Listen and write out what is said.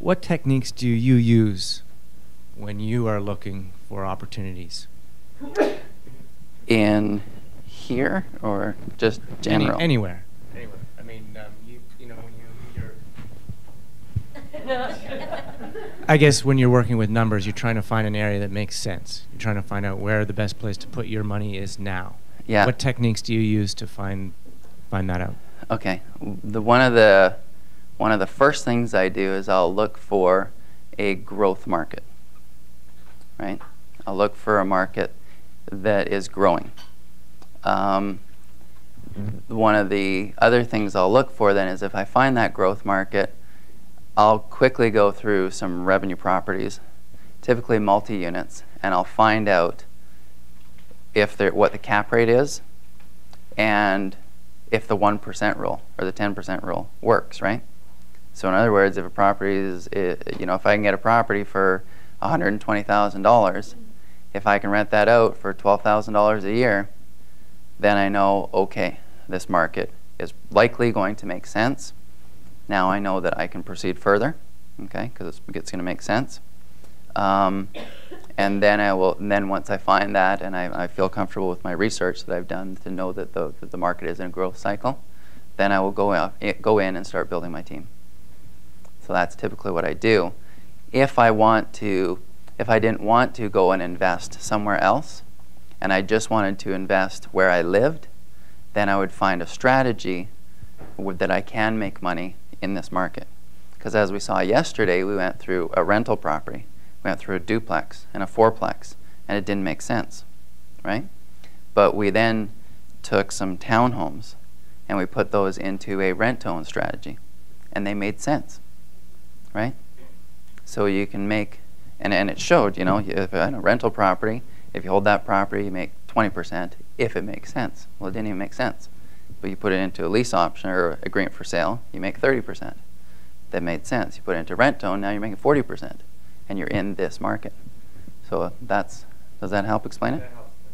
What techniques do you use when you are looking for opportunities? In here or just general? Anywhere. Anywhere. I mean, I guess when you're working with numbers, you're trying to find an area that makes sense. You're trying to find out where the best place to put your money is now. Yeah. What techniques do you use to find that out? Okay. One of the first things I do is I'll look for a growth market. Right? I'll look for a market that is growing. One of the other things I'll look for then is if I find that growth market, I'll quickly go through some revenue properties, typically multi-units, and I'll find out what the cap rate is and if the 1% rule or the 10% rule works, right? So in other words, if a property is, if I can get a property for $120,000, if I can rent that out for $12,000 a year, then I know, okay, this market is likely going to make sense. Now I know that I can proceed further, okay, because it's going to make sense. And then once I find that and I feel comfortable with my research that I've done to know that the market is in a growth cycle, then I will go in and start building my team. So that's typically what I do. If I didn't want to go and invest somewhere else, and I just wanted to invest where I lived, then I would find a strategy that I can make money in this market. Because as we saw yesterday, we went through a rental property. We went through a duplex and a fourplex, and it didn't make sense, right? But we then took some townhomes, and we put those into a rent-to-own strategy, and they made sense, right? So you can make, and it showed, if in a rental property, if you hold that property, you make 20% if it makes sense. Well, it didn't even make sense. But you put it into a lease option or agreement for sale, you make 30%. That made sense. You put it into rent-to-own, now you're making 40%. And you're in this market. So does that help explain it?